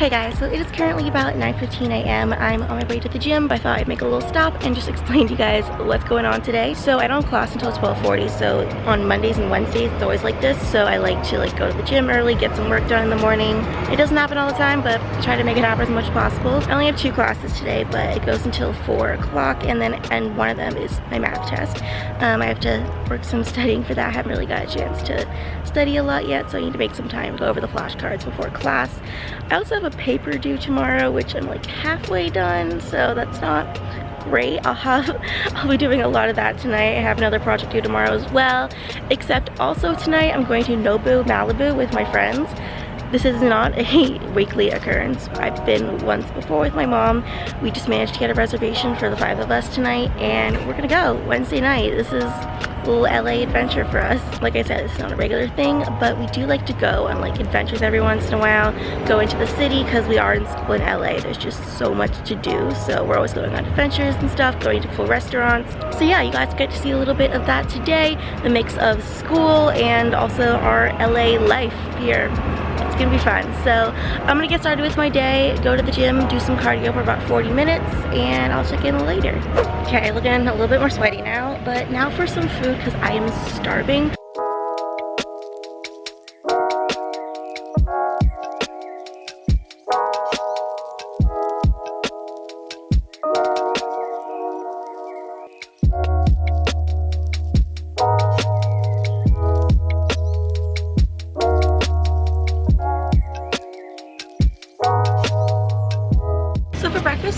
Hey guys, so it is currently about 9:15 a.m. I'm on my way to the gym, but I thought I'd make a little stop and just explain to you guys what's going on today. So I don't have class until 12:40, so on Mondays and Wednesdays it's always like this. So I like to go to the gym early, get some work done in the morning. It doesn't happen all the time, but I try to make it happen as much as possible. I only have 2 classes today, but it goes until 4 o'clock, and one of them is my math test. I have to work some studying for that. I haven't really got a chance to study a lot yet, so I need to make some time to go over the flashcards before class. I also have a paper due tomorrow, which I'm like halfway done, so that's not great. I'll be doing a lot of that tonight. I have another project due tomorrow as well, except also tonight I'm going to Nobu, Malibu with my friends. This is not a weekly occurrence. I've been once before with my mom. We just managed to get a reservation for the 5 of us tonight, and we're gonna go Wednesday night. This is a little LA adventure for us. Like I said, it's not a regular thing, but we do like to go on like adventures every once in a while, go into the city because we are in school in LA. There's just so much to do, so we're always going on adventures and stuff, going to cool restaurants. So yeah, you guys get to see a little bit of that today, the mix of school and also our LA life here. It's gonna be fun. So I'm gonna get started with my day, go to the gym, do some cardio for about 40 minutes, and I'll check in later. Okay, looking a little bit more sweaty now, but now for some food because I am starving.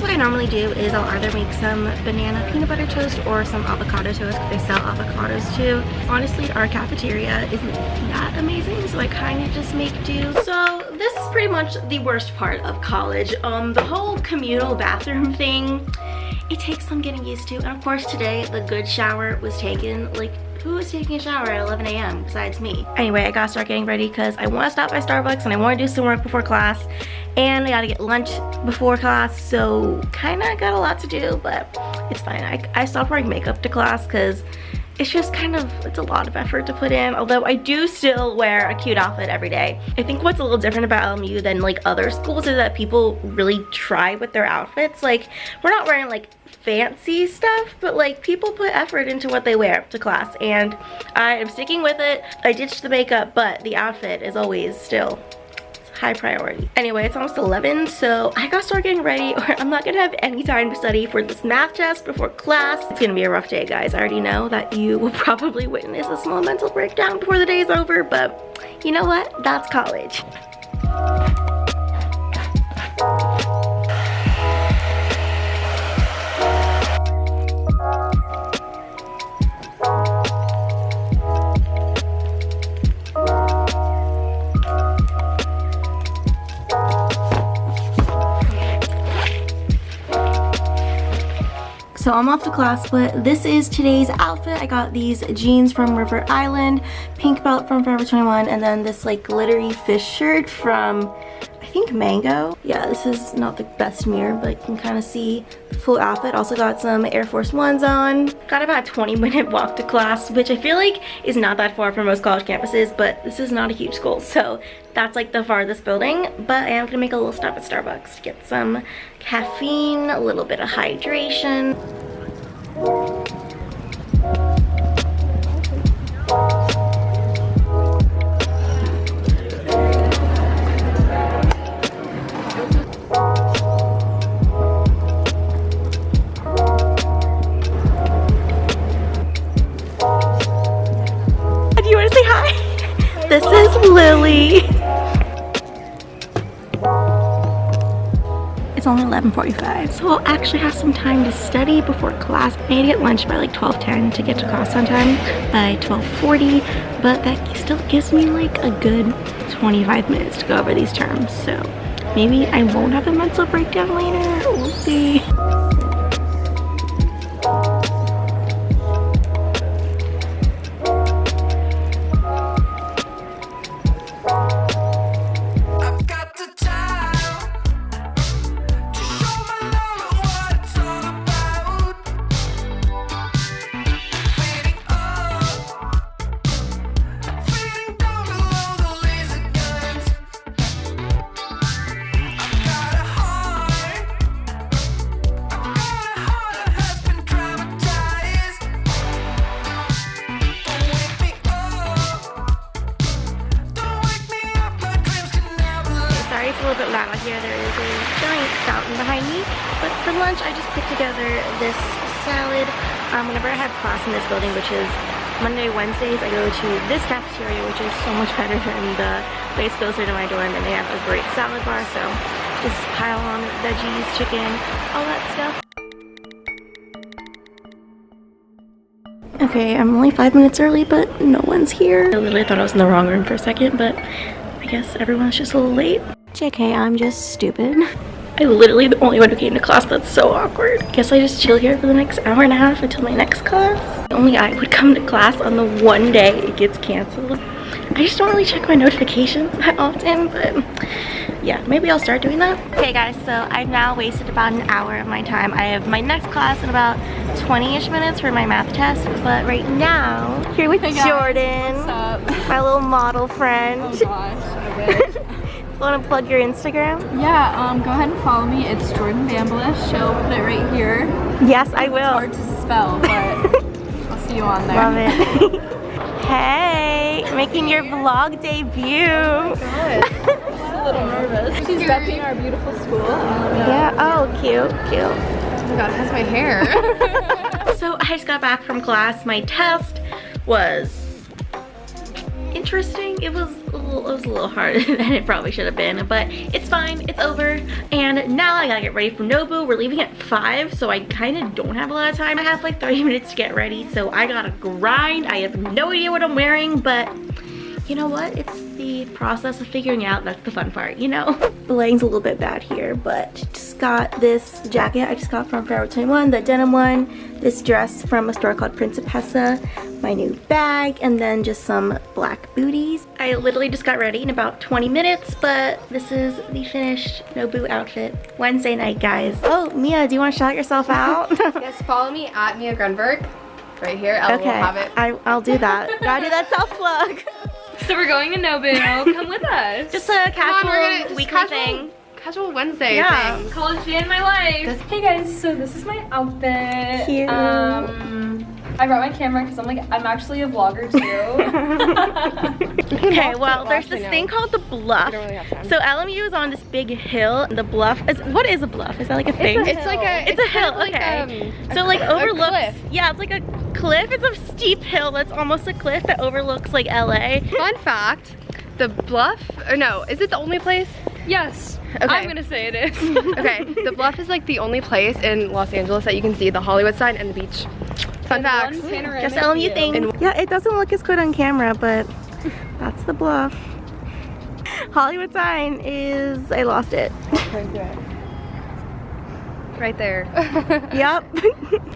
What I normally do is I'll either make some banana peanut butter toast or some avocado toast because they sell avocados too. Honestly, our cafeteria isn't that amazing, so I kind of just make do. So this is pretty much the worst part of college. The whole communal bathroom thing, it takes some getting used to. And of course today the good shower was taken. Like, who is taking a shower at 11 a.m. besides me? Anyway, I gotta start getting ready because I want to stop by Starbucks and I want to do some work before class, and I gotta get lunch before class, so kind of got a lot to do, but it's fine. I stopped wearing makeup to class because it's just it's a lot of effort to put in, although I do still wear a cute outfit every day. I think what's a little different about LMU than like other schools is that people really try with their outfits. Like, we're not wearing like fancy stuff, but like people put effort into what they wear to class, and I am sticking with it. I ditched the makeup, but the outfit is always still high priority. Anyway, it's almost 11, so I gotta start getting ready or I'm not gonna have any time to study for this math test before class. It's gonna be a rough day, guys. I already know that you will probably witness a small mental breakdown before the day's over, but you know what? That's college. So I'm off to class, but this is today's outfit. I got these jeans from River Island, pink belt from Forever 21, and then this like glittery fish shirt from, I think, Mango. Yeah, this is not the best mirror, but you can kind of see the full outfit. Also got some Air Force Ones on. Got about a 20-minute walk to class, which I feel like is not that far from most college campuses, but this is not a huge school, so that's like the farthest building. But I am gonna make a little stop at Starbucks to get some caffeine, a little bit of hydration. Do you want to say hi? This is Lily. It's only 11:45, so I'll actually have some time to study before class. I need to get lunch by like 12:10 to get to class on time by 12:40, but that still gives me like a good 25 minutes to go over these terms, so maybe I won't have a mental breakdown later. We'll see. lunch, I just put together this salad. Whenever I have class in this building, which is Monday, Wednesdays, I go to this cafeteria, which is so much better than the place closer to my dorm, and they have a great salad bar, so just pile on veggies, chicken, all that stuff. Okay, I'm only 5 minutes early, but no one's here. I literally thought I was in the wrong room for a second, but I guess everyone's just a little late. JK, I'm just stupid. I literally the only one who came to class. That's so awkward. Guess I just chill here for the next hour and a half until my next class. Only I would come to class on the one day it gets canceled. I just don't really check my notifications that often, but yeah, maybe I'll start doing that. Okay guys, so I've now wasted about an hour of my time. I have my next class in about 20-ish minutes for my math test, but right now, here with Jordan, what's up? my little model friend. Oh gosh, I wish. Want to plug your Instagram? Yeah, go ahead and follow me. It's Jordan Bamblish. She'll put it right here. Yes, I will. It's hard to spell, but I'll see you on there. Love it. Hey, making your vlog debut. Oh my God. She's a little nervous. She's repping our beautiful school. Yeah, oh, cute, cute. Oh my God, how's my hair? So I just got back from class. My test was interesting. It was a little harder than it probably should have been, but it's fine, it's over, and now I gotta get ready for Nobu. We're leaving at 5, so I kind of don't have a lot of time. I have like 30 minutes to get ready, so I gotta grind. I have no idea what I'm wearing, but you know what? It's the process of figuring out. That's the fun part, you know? The lighting's a little bit bad here, but just got this jacket I just got from Forever 21, the denim one, this dress from a store called Principessa, my new bag, and then just some black booties. I literally just got ready in about 20 minutes, but this is the finished Nobu outfit. Wednesday night, guys. Oh, Mia, do you want to shout yourself out? Yes, follow me at Mia Grunberg. Right here, Ella will have it. I'll do that. Gotta do that self-plug. So we're going to Nobu. Come with us. Just a casual weekly thing. Casual Wednesday Yeah. thing. College day in my life. Hey guys, so this is my outfit. Cute. I brought my camera because I'm actually a vlogger too. Okay, well, there's this actually, thing no. called the bluff. We don't really have time. So LMU is on this big hill. The bluff is, what is a bluff? Is that like a thing? It's like a. It's a hill, kind of okay. Like, So like overlooks, cliff. yeah, it's like a cliff. It's a steep hill that's almost a cliff that overlooks like LA. Fun fact: the bluff, or no, is it the only place? Yes. Okay. I'm gonna say it is. Okay, the bluff is like the only place in Los Angeles that you can see the Hollywood sign and the beach. Fun fact. Just LMU thing. Yeah, it doesn't look as good on camera, but that's the bluff. Hollywood sign is, I lost it. Right there. Yep.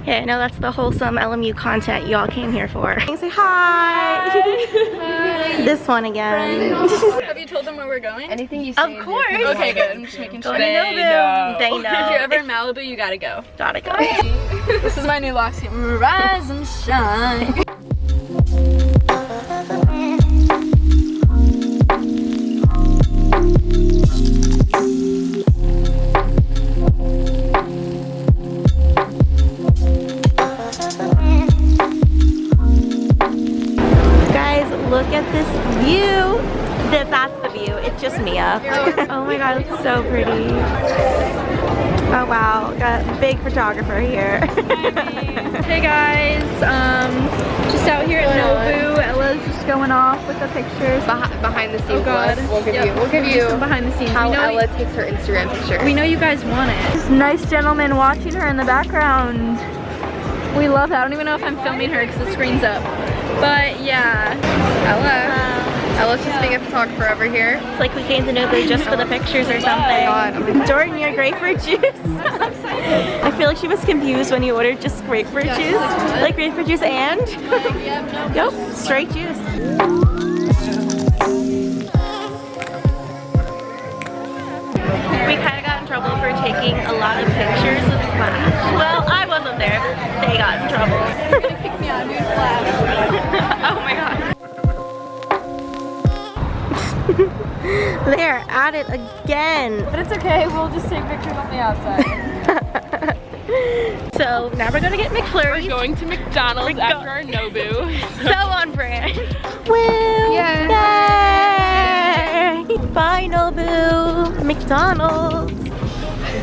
Okay, I know that's the wholesome LMU content y'all came here for. Say hi. Hi. This one again. Have you told them where we're going? Anything you say. Of course. Okay, good. I'm just making sure. Go to Nobu. They know. If you're ever in Malibu, you gotta go. Gotta go. This is my new lock scheme. Rise and shine. Guys, look at this view. That's the view. It's just Mia. Oh my god, it's so pretty. Oh wow, got a big photographer here. Hey guys, just out here at Nobu. Ella's just going off with the pictures. Behind the scenes. Oh god. We'll give you some behind the scenes. how We know Ella takes her Instagram picture. We know you guys want it. This nice gentleman watching her in the background. We love that. I don't even know if I'm filming her because the screen's up. But yeah. Ella's just being a photographer over here. It's like we came to Nobu just for the pictures or something. God. Jordan, your grapefruit juice. I feel like she was confused when you ordered just grapefruit juice. Like grapefruit juice and? Nope, straight juice. We kind of got in trouble for taking a lot of pictures of Flash. Well, I wasn't there. They got in trouble. You're gonna kick me out, dude. Flash. Oh my god. They're at it again. But it's okay, we'll just take pictures on the outside. So now we're gonna get McFlurries. We're going to McDonald's after our Nobu. So on brand. Woo! Yay! Yay! Bye Nobu! McDonald's.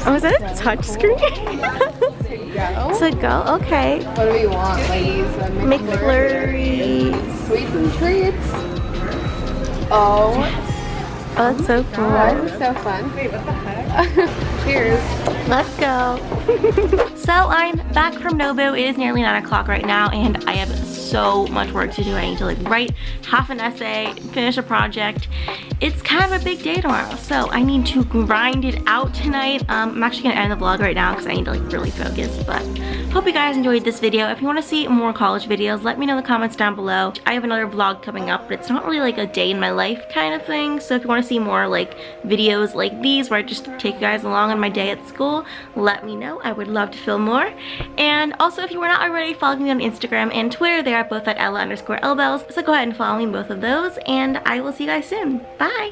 Oh, is that a touch screen? To go, okay. What do we want, ladies? McFlurry. Sweets and treats. Oh, Oh, that's so cool. this is so fun. Wait, what the heck? Cheers. Let's go. So I'm back from Nobu. It is nearly 9 o'clock right now and I have so much work to do. I need to like write half an essay, finish a project. It's kind of a big day tomorrow, so I need to grind it out tonight. I'm actually gonna end the vlog right now because I need to like really focus, but hope you guys enjoyed this video. If you want to see more college videos, let me know in the comments down below. I have another vlog coming up, but it's not really like a day in my life kind of thing, so if you want to see more like videos like these where I just take you guys along on my day at school, let me know. I would love to film more. And also, if you were not already, follow me on Instagram and Twitter. They are both at @Ella_Elbells, so go ahead and follow me in both of those, and I will see you guys soon. Bye!